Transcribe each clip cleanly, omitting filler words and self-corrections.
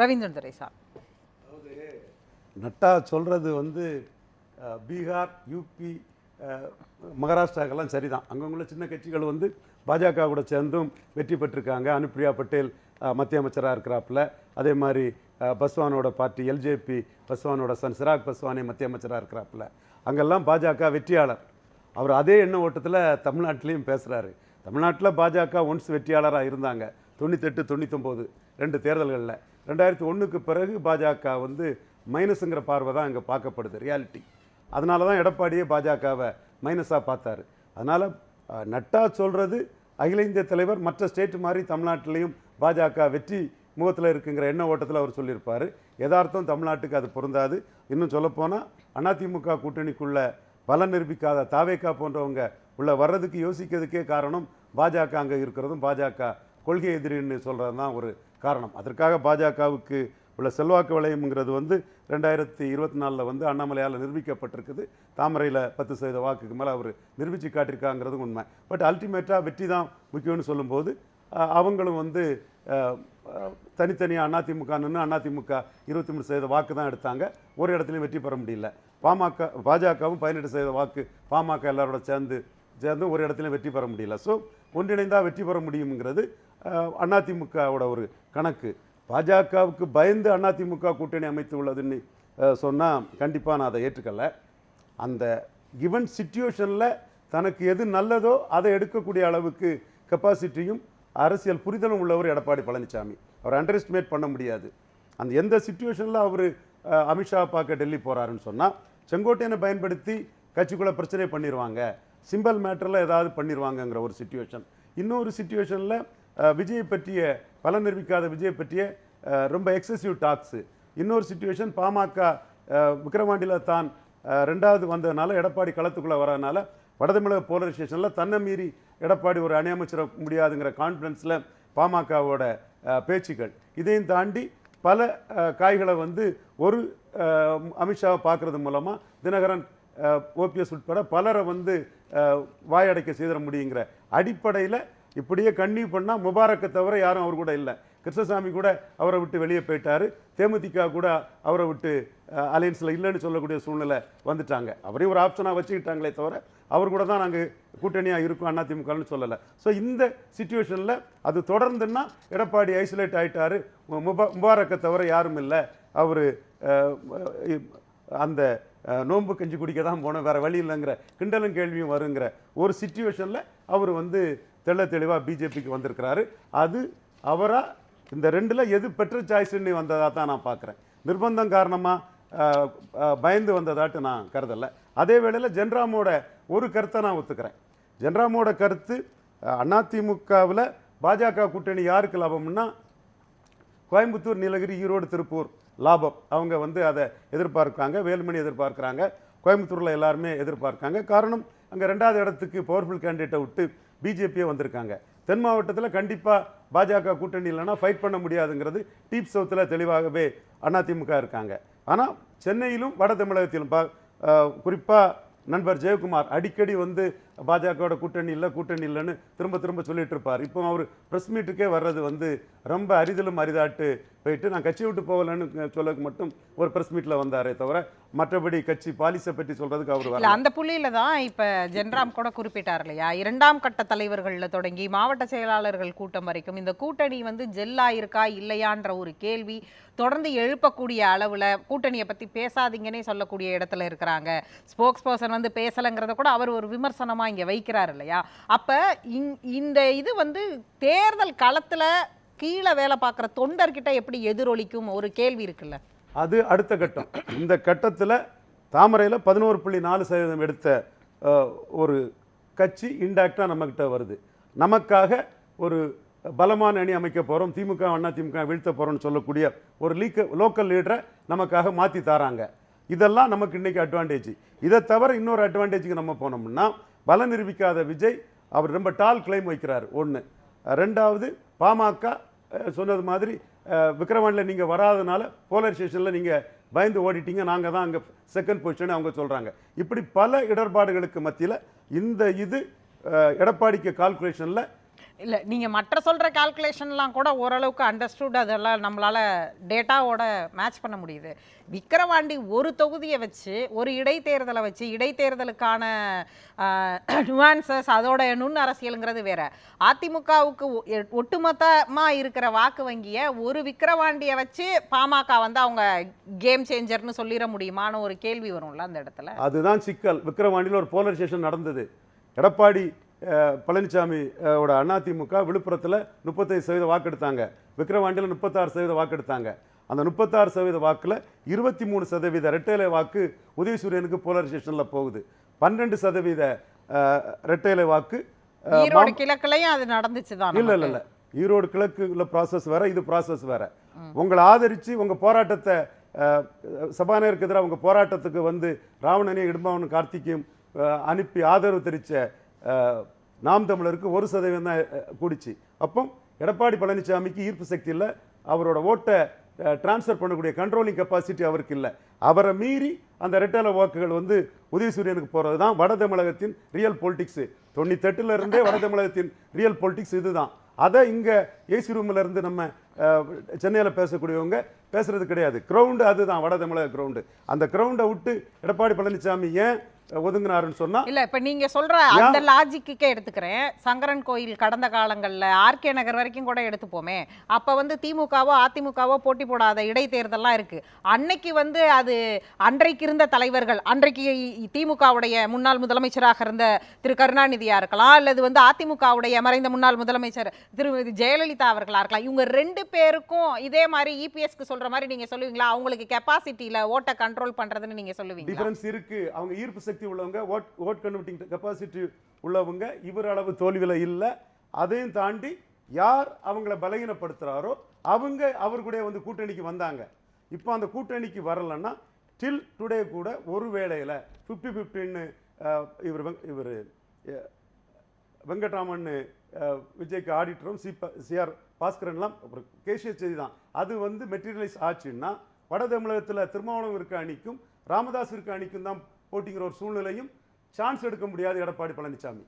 ரவீந்திரன் துரை sir. Nadda சொல்கிறது வந்து Bihar, UP, மகாராஷ்டிராக்கெல்லாம் சரிதான். அங்கங்குள்ள சின்ன கட்சிகள் வந்து பாஜக கூட சேர்ந்தும் வெற்றி பெற்றிருக்காங்க. அனுப்பிரியா பட்டேல் மத்திய அமைச்சராக இருக்கிறாப்புல. அதே மாதிரி பஸ்வானோட பார்ட்டி எல்ஜேபி, பஸ்வானோட சன் சிராக் பஸ்வானே மத்திய அமைச்சராக இருக்கிறாப்புல. அங்கெல்லாம் பாஜக வெற்றியாளர். அவர் அதே எண்ண ஓட்டத்தில் தமிழ்நாட்டிலையும் பேசுகிறாரு. தமிழ்நாட்டில் பாஜக ஒன்ஸ் வெற்றியாளராக இருந்தாங்க 98, 99 2 தேர்தல்களில். 2001க்கு பிறகு பாஜக வந்து மைனஸுங்கிற பார்வை தான் இங்கே பார்க்கப்படுது, ரியாலிட்டி. அதனால தான் எடப்பாடியே பாஜகவை மைனஸாக பார்த்தாரு. அதனால் நட்டா சொல்கிறது அகில இந்திய தலைவர் மற்ற ஸ்டேட் மாதிரி தமிழ்நாட்டிலையும் பாஜக வெற்றி முகத்தில் இருக்குங்கிற எண்ண ஓட்டத்தில் அவர் சொல்லியிருப்பார். யதார்த்தம் தமிழ்நாட்டுக்கு அது பொருந்தாது. இன்னும் சொல்லப்போனால் அதிமுக கூட்டணிக்குள்ள பலம் நிரூபிக்காத தாவேக்கா போன்றவங்க உள்ள வர்றதுக்கு யோசிக்கிறதுக்கே காரணம் பாஜக அங்கே இருக்கிறதும் பாஜக கொள்கை எதிரின்னு சொல்கிறது தான் ஒரு காரணம். அதற்காக பாஜகவுக்கு உள்ள செல்வாக்கு வளையம்ங்கிறது வந்து 2024 வந்து அண்ணாமலையால் நிரூபிக்கப்பட்டிருக்குது. தாமரையில் 10% வாக்குக்கு மேலே அவர் நிரூபித்து காட்டியிருக்காங்கிறது உண்மை. பட் அல்டிமேட்டாக வெற்றி தான் முக்கியம்னு சொல்லும்போது அவங்களும் வந்து தனித்தனியாக அதிமுக அதிமுக 23% வாக்கு தான் எடுத்தாங்க. ஒரு இடத்துலையும் வெற்றி பெற முடியல. பாஜகவும் 18% வாக்கு பாமக எல்லாரோட சேர்ந்து ஒரு இடத்துலையும் வெற்றி பெற முடியல. ஸோ ஒன்றிணைந்தால் வெற்றி பெற முடியுங்கிறது அதிமுகவோட ஒரு கணக்கு. பாஜகவுக்கு பயந்து அதிமுக கூட்டணி அமைத்து உள்ளதுன்னு சொன்னால் கண்டிப்பாக நான் அதை ஏற்றுக்கலை. அந்த கிவன் சிச்சுவேஷனில் தனக்கு எது நல்லதோ அதை எடுக்கக்கூடிய அளவுக்கு கெப்பாசிட்டியும் அரசியல் புரிதலும் உள்ளவர் எடப்பாடி பழனிசாமி. அவர் அண்டர் எஸ்டிமேட் பண்ண முடியாது. அந்த எந்த சிச்சுவேஷனில் அவர் அமித்ஷா பார்க்க டெல்லி போகிறாருன்னு சொன்னால் செங்கோட்டையனை பயன்படுத்தி கட்சிக்குள்ளே பிரச்சனை பண்ணிடுவாங்க, சிம்பிள் மேட்டரில் ஏதாவது பண்ணிடுவாங்கங்கிற ஒரு சிச்சுவேஷன். இன்னொரு சிச்சுவேஷனில் விஜயை பற்றிய பலன் நிரூபிக்காத விஜயை பற்றிய ரொம்ப எக்ஸசிவ் டாக்ஸு. இன்னொரு சிச்சுவேஷன் பாமக விக்கிரவாண்டியில் தான் 2வது வந்ததுனால எடப்பாடி களத்துக்குள்ளே வரதுனால வடதமிழக போலரைசேஷனில் தன்னை மீறி எடப்பாடி ஒரு அணி அமைச்சிட முடியாதுங்கிற கான்ஃபிடன்ஸில் பாமகவோட பேச்சுக்கள். இதையும் தாண்டி பல காய்களை வந்து ஒரு அமித்ஷாவை பார்க்குறது மூலமாக தினகரன், ஓபிஎஸ் உட்பட பலரை வந்து வாயடைக்க செய்திட முடியுங்கிற அடிப்படையில் இப்படியே கன்னியூ பண்ணால் முபாரக்கை தவிர யாரும் அவர் கூட இல்லை. கிருஷ்ணசாமி கூட அவரை விட்டு வெளியே போயிட்டார். தேமுதிக கூட அவரை விட்டு அலையன்ஸில் இல்லைன்னு சொல்லக்கூடிய சூழ்நிலை வந்துட்டாங்க. அவரையும் ஒரு ஆப்ஷனாக வச்சுக்கிட்டாங்களே தவிர அவர் கூட தான் நாங்கள் கூட்டணியாக இருக்கோம் அதிமுகன்னு சொல்லலை. ஸோ இந்த சிச்சுவேஷனில் அது தொடர்ந்துன்னா எடப்பாடி ஐசோலேட் ஆகிட்டார். முபாரக்கை தவிர யாரும் இல்லை, அவர் அந்த நோன்பு கஞ்சி குடிக்க தான் போனோம், வேறு வழி இல்லைங்கிற கிண்டலும் கேள்வியும் வருங்கிற ஒரு சிச்சுவேஷனில் அவர் வந்து தெளிவாக பிஜேபிக்கு வந்திருக்கிறாரு. அது அவராக இந்த 2ல் எது பெற்ற சாய்ஸ்ன்னு வந்ததாக தான் நான் பார்க்குறேன். நிர்பந்தம் காரணமாக பயந்து வந்ததாட்டு நான் கருதலை. அதே வேளையில் ஜென்ராமோட ஒரு கருத்தை நான் ஒத்துக்கிறேன். ஜென்ராமோட கருத்து அதிமுகவில் பாஜக கூட்டணி யாருக்கு லாபம்னா கோயம்புத்தூர், நீலகிரி, ஈரோடு, திருப்பூர் லாபம். அவங்க வந்து அதை எதிர்பார்க்காங்க. வேலுமணி எதிர்பார்க்குறாங்க. கோயம்புத்தூரில் எல்லாருமே எதிர்பார்க்காங்க. காரணம் அங்கே 2வது இடத்துக்கு பவர்ஃபுல் கேண்டிடேட்டை விட்டு பிஜேபியே வந்திருக்காங்க. தென் மாவட்டத்தில் கண்டிப்பாக பாஜக கூட்டணி இல்லைன்னா ஃபைட் பண்ண முடியாதுங்கிறது டீப் சவுத்தில் தெளிவாகவே அதிமுக இருக்காங்க. ஆனால் சென்னையிலும் வட தமிழகத்திலும் குறிப்பாக நண்பர் ஜெயக்குமார் அடிக்கடி வந்து பாஜகவோட கூட்டணி இல்லைன்னு திரும்ப சொல்லிட்டு இருப்பார். இப்போ அவர் ப்ரெஸ் மீட்டுக்கே வர்றது வந்து ரொம்ப அரிதிலும் அரிதாட்டு போயிட்டு நான் கட்சி விட்டு போகலன்னு சொல்லக்கு மட்டும் ஒரு ப்ரெஸ் மீட்டில் வந்தாரே தவிர மற்றபடி கட்சி பாலிசை பற்றி சொல்கிறதுக்கு அவர் வரல. அந்த புள்ளியில தான் இப்போ ஜென்ராம் கூட குறிப்பிட்டார் இல்லையா, 2ஆம் கட்ட தலைவர்களில் தொடங்கி மாவட்ட செயலாளர்கள் கூட்டம் வரைக்கும் இந்த கூட்டணி வந்து ஜெல்லாயிருக்கா இல்லையான்ற ஒரு கேள்வி தொடர்ந்து எழுப்பக்கூடிய அளவில் கூட்டணியை பற்றி பேசாதீங்கன்னே சொல்லக்கூடிய இடத்துல இருக்கிறாங்க. ஸ்போக்ஸ் பர்சன் வந்து பேசலைங்கிறத கூட அவர் ஒரு விமர்சனமாக இங்கே வைக்கிறார் இல்லையா. அப்போ இந்த இது வந்து தேர்தல் களத்தில் கீழே வேலை பார்க்குற தொண்டர்கிட்ட எப்படி எதிரொலிக்கும் ஒரு கேள்வி இருக்குல்ல. அது அடுத்த கட்டம். இந்த கட்டத்தில் தாமரையில் 11.4% எடுத்த ஒரு கட்சி இன்டாக்டாக நம்மக்கிட்ட வருது. நமக்காக ஒரு பலமான அணி அமைக்க போகிறோம், திமுக அதிமுக வீழ்த்த போகிறோம்னு சொல்லக்கூடிய ஒரு லோக்கல் லீடரை நமக்காக மாற்றி தராங்க. இதெல்லாம் நமக்கு இன்றைக்கி அட்வான்டேஜ். இதை தவிர இன்னொரு அட்வான்டேஜுக்கு நம்ம போனோம்னா பலம் நிரூபிக்காத விஜய் அவர் ரொம்ப டால் கிளைம் வைக்கிறார். 1. 2வது பாமக சொன்னது மாதிரி விக்கிரவாண்டில் நீங்கள் வராதனால போலரைசேஷனில் நீங்கள் பயந்து ஓடிட்டீங்க, நாங்கள் தான் அங்கே செகண்ட் பொசிஷன் அவங்க சொல்கிறாங்க. இப்படி பல இடர்பாடுகளுக்கு மத்தியில் இந்த இது எடப்பாடிக்கு கால்குலேஷனில் இல்ல நீங்க மற்ற சொல்ற கால்குலேஷன்லாம் கூட ஓரளவுக்கு அண்டர்ஸ்டுட், அதெல்லாம் நம்மளால டேட்டாவோட மேட்ச் பண்ண முடியுது. விக்கிரவாண்டி ஒரு தொகுதியை வச்சு ஒரு இடைத்தேர்தலை வச்சு இடைத்தேர்தலுக்கான நுவான்சஸ் அதோட நுண் அரசியலுங்கிறது வேற. அதிமுகவுக்கு ஒட்டுமொத்தமா இருக்கிற வாக்கு வங்கியை ஒரு விக்கிரவாண்டியை வச்சு பாமக வந்து அவங்க கேம் சேஞ்சர்னு சொல்லிட முடியுமான்னு ஒரு கேள்வி வரும்ல அந்த இடத்துல. அதுதான் சிக்கல். விக்கிரவாண்டியில் ஒரு போலரைசேஷன் நடந்தது. எடப்பாடி பழனிசாமி ஓட அதிமுக விழுப்புரத்தில் 35% வாக்கெடுத்தாங்க, விக்கிரவாண்டியில் 36% வாக்கெடுத்தாங்க. அந்த 36% வாக்குல 23% இரட்டைலை வாக்கு உதயசூரியனுக்கு போலரைசேஷன்ல போகுது. 12% இரட்டைலை வாக்கு ஈரோடு கிழக்குலயும் அது நடந்துச்சு தான். இல்ல ஈரோடு கிழக்குல ப்ராசஸ் வேற, இது ப்ராசஸ் வேற. உங்களை ஆதரிச்சு உங்க போராட்டத்தை சபாநாயகருக்கு எதிராக உங்க போராட்டத்துக்கு வந்து ராவணனே இடும்பாவன் கார்த்திகையும் அனுப்பி ஆதரவு தெரிவிச்ச நாம் தமிழருக்கு 1% தான் கூடிச்சு. அப்போ எடப்பாடி பழனிசாமிக்கு ஈர்ப்பு சக்தி இல்லை, அவரோட ஓட்டை டிரான்ஸ்ஃபர் பண்ணக்கூடிய கண்ட்ரோலிங் கெப்பாசிட்டி அவருக்கு இல்லை. அவரை மீறி அந்த இரட்டைலை வாக்குகள் வந்து உதயசூரியனுக்கு போகிறது தான் வட தமிழகத்தின் ரியல் பொலிட்டிக்ஸு. 98 இருந்தே வட தமிழகத்தின் ரியல் பொலிட்டிக்ஸ் இதுதான். அதை இங்கே ஏசி ரூமில் இருந்து நம்ம சென்னையில் பேசக்கூடியவங்க பேசுறது கிடையாது. கிரவுண்டு அதுதான் வட தமிழக கிரவுண்டு. அந்த கிரவுண்டை விட்டு எடப்பாடி பழனிசாமி ஏன் ஒதுங்கினாருன்னு சொன்னா இல்ல இப்ப நீங்க சொல்ற அந்த லாஜிக்கே எடுத்துக்கிறேன். சங்கரன் கோயில் கடந்த காலங்கள்ல ஆர்கே நகர் வரைக்கும் கூட எடுத்துப்போமே, அப்ப வந்து திமுகவோ அதிமுகவோ போட்டி போடாத இடைத்தேர்தல்லாம் இருக்கு. அன்னைக்கு வந்து அது அன்றைக்கு இருந்த தலைவர்கள், அன்றைக்கு திமுகவுடைய முன்னாள் முதலமைச்சராக இருந்த திரு கருணாநிதியா இருக்கலாம், அல்லது வந்து அதிமுகவுடைய மறைந்த முன்னாள் முதலமைச்சர் திரு ஜெயலலிதா அவர்களா இருக்கலாம். இவங்க 2 பேருக்கும் இதே மாதிரி இபிஎஸ்க்கு சொல்ற மாதிரி நீங்க சொல்லுவீங்களா? அவங்களுக்கு கெப்பாசிட்டியில ஓட்டை கண்ட்ரோல் பண்றதுன்னு நீங்க சொல்லுவீங்க? டிஃபரன்ஸ் இருக்கு. அவங்க ஈர்ப்பு சக்தி உள்ளவங்க, ஓட் கன்வெர்ட்டிங் கெப்பாசிட்டி உள்ளவங்க இவர் அளவு தோல்வியில் இல்லை. அதையும் தாண்டி யார் அவங்கள பலகீனப்படுத்துறாரோ அவங்க அவர்களுடைய வந்து கூட்டணிக்கு வந்தாங்க. இப்போ அந்த கூட்டணிக்கு வரலன்னா டில் டுடே கூட ஒரு வேளையில் 50-50ன்னு இவர் வெங்கட்ராமன் விஜய்க்கு ஆடிட்டரும் சிஆர் பாஸ்கரன்லாம் ஒரு கேஷிய செய்தி தான். அது வந்து மெட்டீரியலைஸ் ஆச்சுன்னா வட தமிழகத்தில் திருமாவளவன் இருக்க அணிக்கும் ராமதாஸ் இருக்க அணிக்கும் தான் போட்டிங்கிற ஒரு சூழ்நிலையும் சான்ஸ் எடுக்க முடியாது எடப்பாடி பழனிசாமி.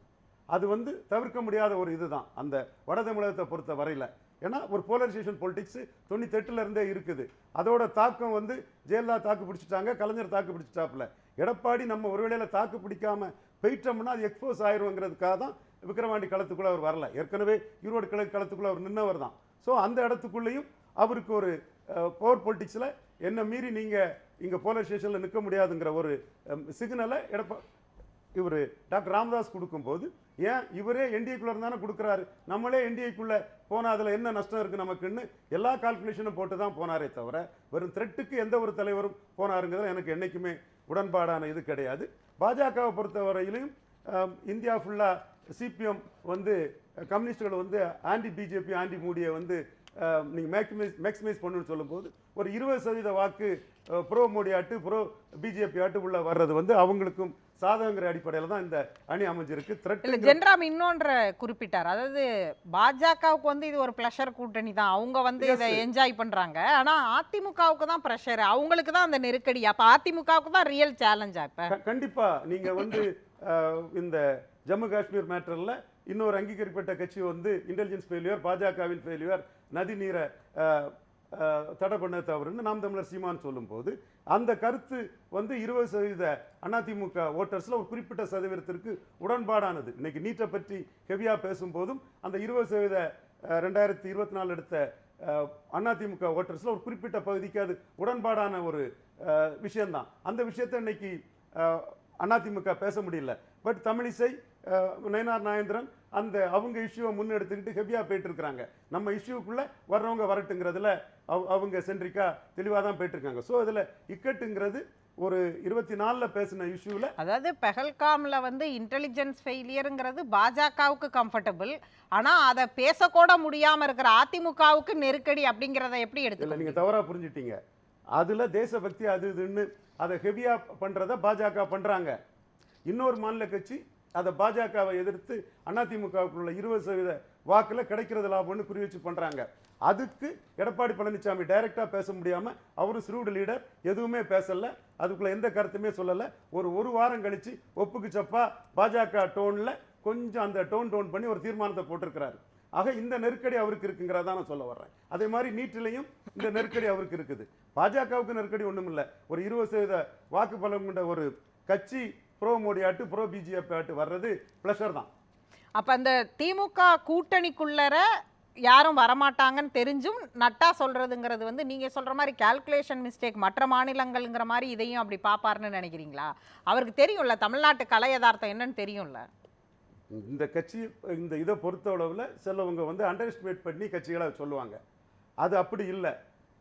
அது வந்து தவிர்க்க முடியாத ஒரு இதுதான் அந்த வட தமிழகத்தை பொறுத்த வரையில். ஏன்னா ஒரு போலரைசேஷன் பொலிட்டிக்ஸ் 98 இருந்தே இருக்குது. அதோட தாக்கம் வந்து ஜெயலலிதா தாக்கு பிடிச்சிட்டாங்க, கலைஞர் தாக்கு பிடிச்சிட்டாப்புல. எடப்பாடி நம்ம ஒரு வேளையில் தாக்கு பிடிக்காம போயிட்டோம்னா அது எக்ஸ்போஸ் ஆயிருங்கிறதுக்காக தான் விக்கிரவாண்டி களத்துக்குள்ளே அவர் வரல. ஏற்கனவே ஈரோடு கிழக்கு களத்துக்குள்ளே அவர் நின்னவர் தான். ஸோ அந்த இடத்துக்குள்ளேயும் அவருக்கு ஒரு பவர் பொலிட்டிக்ஸில் என்ன மீறி நீங்கள் இங்கே போலரைசேஷனில் நிற்க முடியாதுங்கிற ஒரு சிக்னலை இவர் டாக்டர் ராமதாஸ் கொடுக்கும்போது, ஏன் இவரே என்டிஏக்குள்ளே இருந்தானே கொடுக்குறாரு, நம்மளே என்டிஏக்குள்ளே போனால் அதில் என்ன நஷ்டம் இருக்குது நமக்குன்னு எல்லா கால்குலேஷனும் போட்டு தான் போனாரே தவிர வெறும் த்ரெட்டுக்கு எந்த ஒரு தலைவரும் போனாருங்கிறதுல எனக்கு என்றைக்குமே உடன்பாடான இது கிடையாது. பாஜகவை பொறுத்தவரையிலையும் இந்தியா ஃபுல்லாக சிபிஎம் வந்து கம்யூனிஸ்டுகள் வந்து ஆன்டி பிஜேபி ஆன்டி மோடியை வந்து நீங்கள் மேக்சிமைஸ் பண்ணணும்னு சொல்லும்போது ஒரு 20% வாக்கு ப்ரோ மோடி ஆட்டு ப்ரோ பிஜேபி ஆட்டு உள்ள வர்றது வந்து அவங்களுக்கும் சாதகங்கிற அடிப்படையில் தான் இந்த அணி அமைஞ்சிருக்கு. ஜென்ராம் இன்னொன்ற குறிப்பிட்டார், அதாவது பாஜகவுக்கு வந்து இது ஒரு பிளஷர் கூட்டணி தான், அவங்க வந்து இதை என்ஜாய் பண்றாங்க. ஆனா அதிமுகவுக்கு தான் பிரஷர், அவங்களுக்கு தான் அந்த நெருக்கடி. அப்ப அதிமுகவுக்கு தான் ரியல் சேலஞ்சா? இப்ப கண்டிப்பா நீங்க வந்து இந்த ஜம்மு காஷ்மீர் மேட்டர்ல இன்னொரு அங்கீகரிக்கப்பட்ட கட்சி வந்து இன்டெலிஜென்ஸ் ஃபெயிலியர், பாஜகவின் ஃபெயிலியர், நதி நீரை தடை பண்ண தவறுன்னு நாம் தமிழர் சீமான் சொல்லும் போது அந்த கருத்து வந்து 20% அதிமுக ஓட்டர்ஸ்ல ஒரு குறிப்பிட்ட சதவீதத்திற்கு உடன்பாடானது. இன்னைக்கு நீட்டை பற்றி ஹெவியா பேசும்போதும் அந்த 20% 2024 எடுத்த அதிமுக ஓட்டர்ஸ்ல ஒரு குறிப்பிட்ட பகுதிக்கு அது உடன்பாடான ஒரு விஷயம்தான். அந்த விஷயத்தை இன்னைக்கு அதிமுக பேச முடியல. பட் தமிழிசை, நயனார் நாகேந்திரன் அந்த அவங்க இஷ்யூவை முன்னெடுத்துக்கிட்டு ஹெவியா போயிட்டு இருக்காங்க. நம்ம இஷ்யூக்குள்ள வர்றவங்க வரட்டுங்கிறதுல அவங்க சென்ட்ரிக்கா தெளிவாக தான் போயிட்டு இருக்காங்க. ஸோ இதில் இக்கட்டுங்கிறது ஒரு 24 பேசின இஷ்யூல, அதாவது பெஹல்காம்ல வந்து இன்டெலிஜென்ஸ் ஃபெயிலியருங்கிறது பாஜகவுக்கு கம்ஃபர்டபுள், ஆனா அதை பேசக்கூட முடியாம இருக்கிற அதிமுகவுக்கு நெருக்கடி அப்படிங்கிறத எப்படி எடுத்துக்கல? நீங்க தவறா புரிஞ்சிட்டீங்க. அதுல தேசபக்தி அது இதுன்னு அதை ஹெவியா பண்றத பாஜக பண்றாங்க. இன்னொரு மாநில கட்சி அதை பாஜகவை எதிர்த்து அதிமுகவுக்குள்ள 20% வாக்குல கிடைக்கிறது லாபம்னு குறி வச்சு பண்றாங்க. அதுக்கு எடப்பாடி பழனிசாமி டைரக்டா பேச முடியாம அவரும் ஸ்ரூட் லீடர் எதுவுமே பேசல, அதுக்குள்ள எந்த கருத்துமே சொல்லல. ஒரு வாரம் கழிச்சு ஒப்புக்கு சப்பா பாஜக டோன்ல கொஞ்சம் அந்த டோன் பண்ணி ஒரு தீர்மானத்தை போட்டிருக்கிறாரு. ஆக இந்த நெருக்கடி அவருக்கு இருக்குங்கிறதா நான் சொல்ல வர்றேன். அதே மாதிரி நீட்டிலையும் இந்த நெருக்கடி அவருக்கு இருக்குது. பாஜகவுக்கு நெருக்கடி ஒண்ணும் இல்ல. ஒரு 20% வாக்கு பலம் கொண்ட ஒரு கட்சி ப்ரோ மோடி ஆட்டு ப்ரோ பிஜேபி ஆட்டு வர்றது பிளஷர் தான். அப்ப அந்த திமுக கூட்டணிக்குள்ளர யாரும் வரமாட்டாங்கன்னு தெரிஞ்சும் நட்டா சொல்றதுங்கிறது வந்து நீங்க சொல்ற மாதிரி கால்குலேஷன் மிஸ்டேக், மற்ற மாநிலங்கள்ங்கிற மாதிரி இதையும் அப்படி பாப்பாருன்னு நினைக்கிறீங்களா? அவருக்கு தெரியும்ல தமிழ்நாட்டு கலை யதார்த்தம் என்னன்னு தெரியும்ல. இந்த கட்சி இந்த இதை பொறுத்தளவில் சிலவங்க வந்து அண்டர் எஸ்டிமேட் பண்ணி கட்சிகளை சொல்லுவாங்க. அது அப்படி இல்லை.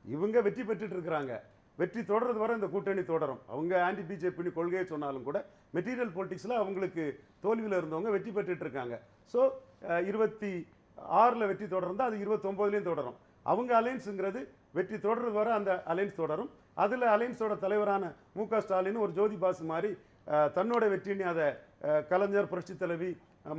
இவங்க வெற்றி பெற்றுட்டு இருக்கிறாங்க. வெற்றி தொடர்றது வரை இந்த கூட்டணி தொடரும். அவங்க ஆன்டி பிஜேபி கொள்கையை சொன்னாலும் கூட மெட்டீரியல் பொலிட்டிக்ஸில் அவங்களுக்கு தோல்வியில் இருந்தவங்க வெற்றி பெற்றுட்டு இருக்காங்க. ஸோ 26 வெற்றி தொடர்ந்தால் அது 29லையும் தொடரும். அவங்க அலையன்ஸுங்கிறது வெற்றி தொடர்றது வரை அந்த அலையன்ஸ் தொடரும். அதில் அலையன்ஸோட தலைவரான மு.க. ஸ்டாலின் ஒரு ஜோதி பாசு மாதிரி தன்னோட வெற்றின்னு அதை கலைஞர், புரட்சி தலைவி,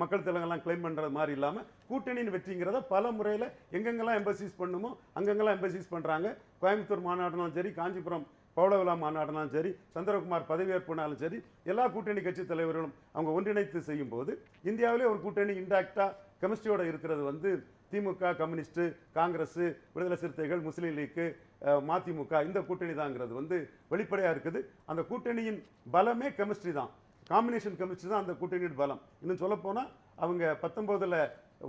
மக்கள் தலைவங்கெல்லாம் கிளைம் பண்ணுறது மாதிரி இல்லாமல் கூட்டணியின் வெற்றிங்கிறத பல முறையில் எங்கெங்கெல்லாம் எம்பசிஸ் பண்ணுமோ அங்கங்கெல்லாம் எம்பசிஸ் பண்ணுறாங்க. கோயம்புத்தூர் மாநாடுனாலும் சரி, காஞ்சிபுரம் பவளவிழா மாநாடுனாலும் சரி, சந்திரகுமார் பதவியேற்புனாலும் சரி, எல்லா கூட்டணி கட்சி தலைவர்களும் அவங்க ஒன்றிணைத்து செய்யும் போது இந்தியாவிலே ஒரு கூட்டணி இன்டாக்டாக கெமிஸ்ட்ரியோட இருக்கிறது வந்து திமுக, கம்யூனிஸ்ட், காங்கிரஸ், விடுதலை சிறுத்தைகள், முஸ்லீம் லீக்கு, மதிமுக, இந்த கூட்டணி தாங்கிறது வந்து வெளிப்படையாக இருக்குது. அந்த கூட்டணியின் பலமே கெமிஸ்ட்ரி தான், காம்பினேஷன் கெமிஸ்ட்ரி தான் அந்த கூட்டணியின் பலம். இன்னும் சொல்லப்போனால் அவங்க 19ல்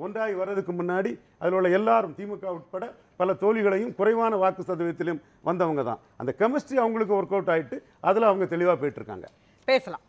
ஒன்றாகி வர்றதுக்கு முன்னாடி அதில் உள்ள எல்லாரும் திமுக உட்பட பல தோல்விகளையும் குறைவான வாக்கு சதவீதத்திலும் வந்தவங்க தான். அந்த கெமிஸ்ட்ரி அவங்களுக்கு ஒர்க் அவுட் ஆகிட்டு அதில் அவங்க தெளிவாக போயிட்டு இருக்காங்க. பேசலாம்.